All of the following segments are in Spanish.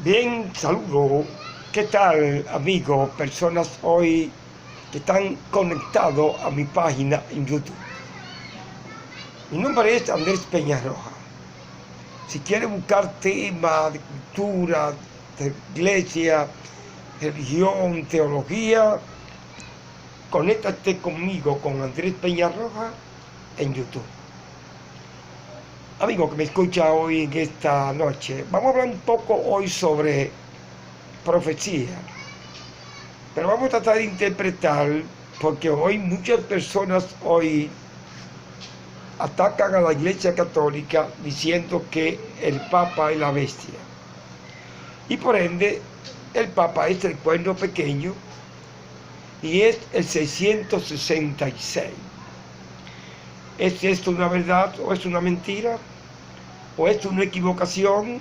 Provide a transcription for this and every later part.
Bien, saludo. ¿Qué tal, amigos, personas hoy que están conectados a mi página en YouTube? Mi nombre es Andrés Peñarroja. Si quieres buscar temas de cultura, de iglesia, religión, teología, conéctate conmigo con Andrés Peñarroja en YouTube. Amigo que me escucha hoy en esta noche, vamos a hablar un poco hoy sobre profecía, pero vamos a tratar de interpretar, porque hoy muchas personas atacan a la Iglesia Católica diciendo que el Papa es la bestia, y por ende el Papa es el cuerno pequeño y es el 666. ¿Es esto una verdad o es una mentira? ¿O es una equivocación?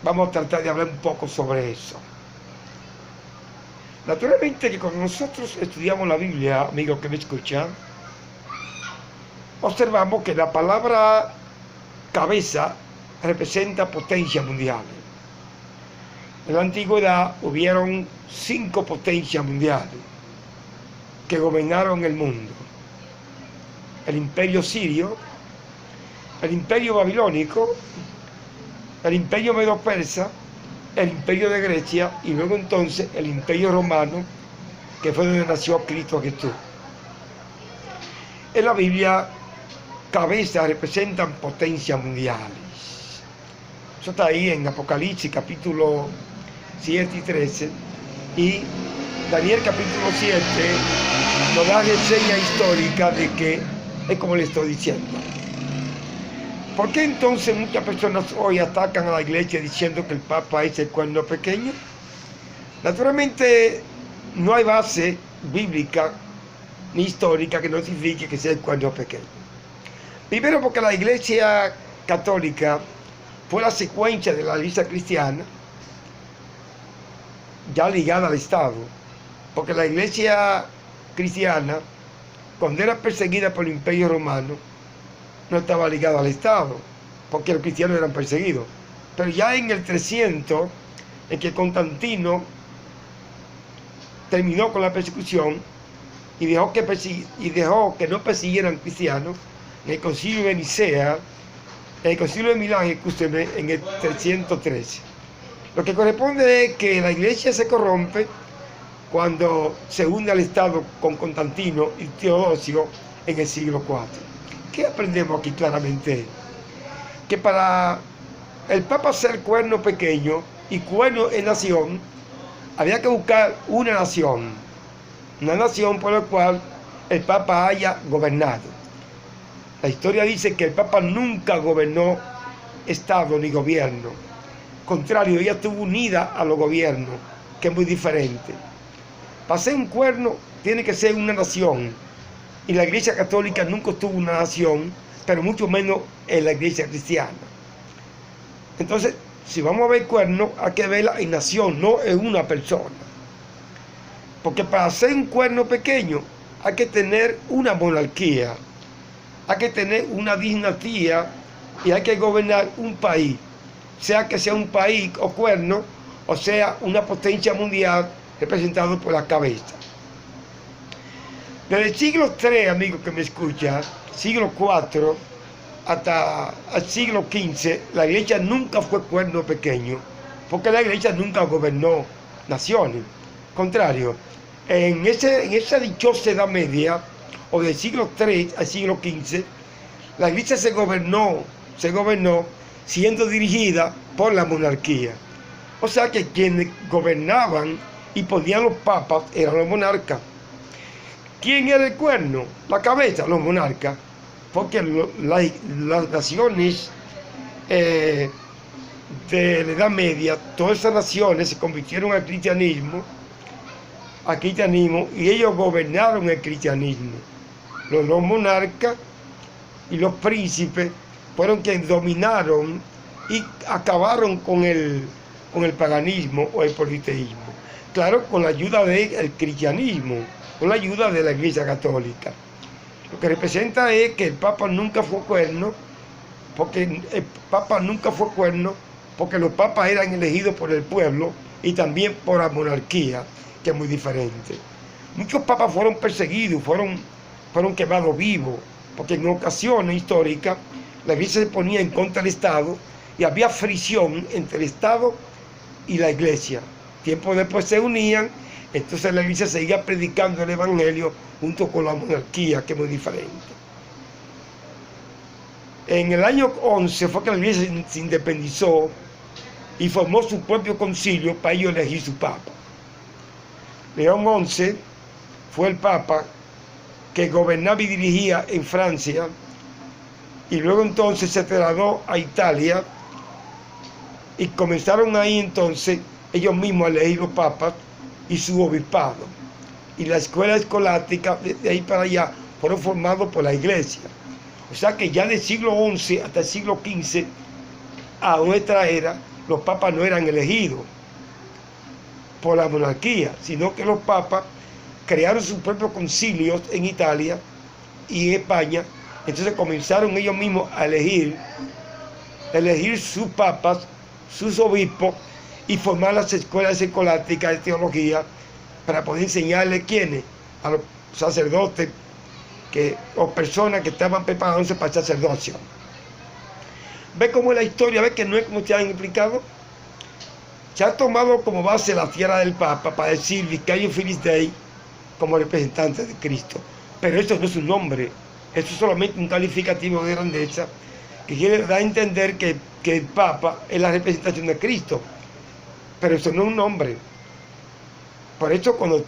Vamos a tratar de hablar un poco sobre eso. Naturalmente que cuando nosotros estudiamos la Biblia, amigos que me escuchan, observamos que la palabra cabeza representa potencia mundial. En la antigüedad hubieron 5 potencias mundiales que gobernaron el mundo: el imperio sirio, el imperio babilónico, el imperio medo-persa, el imperio de Grecia y luego entonces el imperio romano, que fue donde nació Cristo Jesús. En la Biblia, cabezas representan potencias mundiales. Eso está ahí en Apocalipsis capítulo 7 y 13, y Daniel capítulo 7 nos da reseña histórica de que es como le estoy diciendo. ¿Por qué entonces muchas personas hoy atacan a la iglesia diciendo que el Papa es el cuerno pequeño? Naturalmente no hay base bíblica ni histórica que notifique que sea el cuerno pequeño. Primero porque la Iglesia Católica fue la secuencia de la iglesia cristiana, ya ligada al Estado, porque la iglesia cristiana, cuando era perseguida por el Imperio Romano, no estaba ligada al Estado, porque los cristianos eran perseguidos. Pero ya en el 300, en que Constantino terminó con la persecución y dejó que no persiguieran cristianos, en el concilio de Nicea, en el concilio de Milán, escúcheme, en el 313. Lo que corresponde es que la iglesia se corrompe cuando se une al Estado con Constantino y Teodosio en el siglo IV. ¿Qué aprendemos aquí claramente? Que para el Papa ser cuerno pequeño y cuerno en nación, había que buscar una nación por la cual el Papa haya gobernado. La historia dice que el Papa nunca gobernó Estado ni gobierno. Contrario, ella estuvo unida a los gobiernos, que es muy diferente. Para ser un cuerno tiene que ser una nación. Y la Iglesia Católica nunca tuvo una nación, pero mucho menos en la Iglesia cristiana. Entonces, si vamos a ver cuerno, hay que verla en nación, no en una persona. Porque para ser un cuerno pequeño hay que tener una monarquía, hay que tener una dinastía y hay que gobernar un país, sea que sea un país o cuerno, o sea una potencia mundial representado por la cabeza. Desde el siglo III, amigos que me escuchan, siglo IV hasta el siglo XV, la iglesia nunca fue cuerno pequeño, porque la iglesia nunca gobernó naciones. Contrario, en esa dichosa Edad Media, o del siglo III al siglo XV, la iglesia se gobernó siendo dirigida por la monarquía. O sea que quienes gobernaban y ponían los papas eran los monarcas. ¿Quién era el cuerno? La cabeza, los monarcas. Porque las naciones de la Edad Media, todas esas naciones se convirtieron al cristianismo, y ellos gobernaron el cristianismo. Los monarcas y los príncipes fueron quienes dominaron y acabaron con el paganismo o el politeísmo. Claro, con la ayuda del cristianismo, con la ayuda de la Iglesia Católica. Lo que representa es que el Papa nunca fue cuerno, porque el Papa nunca fue cuerno porque los papas eran elegidos por el pueblo y también por la monarquía, que es muy diferente. Muchos papas fueron perseguidos, fueron quemados vivos, porque en ocasiones históricas la iglesia se ponía en contra del Estado y había fricción entre el Estado y la iglesia. Tiempo después se unían, entonces la iglesia seguía predicando el evangelio junto con la monarquía, que es muy diferente. En el año 11 fue que la iglesia se independizó y formó su propio concilio para ellos elegir su papa. León XI fue el papa que gobernaba y dirigía en Francia, y luego entonces se trasladó a Italia y comenzaron ahí entonces ellos mismos a elegir los papas y su obispado. Y la escuela escolástica de ahí para allá fueron formados por la iglesia. O sea que ya del siglo XI hasta el siglo XV a nuestra era, los papas no eran elegidos por la monarquía, sino que los papas crearon sus propios concilios en Italia y en España. Entonces comenzaron ellos mismos a elegir sus papas, sus obispos, y formar las escuelas escolásticas de teología para poder enseñarle quiénes, a los sacerdotes o personas que estaban preparándose para el sacerdocio. ¿Ve cómo es la historia? ¿Ve que no es como te han explicado? Se ha tomado como base la tierra del Papa para decir Vicario Filis Dei como representante de Cristo. Pero eso no es un nombre, eso es solamente un calificativo de grandeza que quiere dar a entender que el Papa es la representación de Cristo. Pero eso no es un nombre. Por eso cuando tú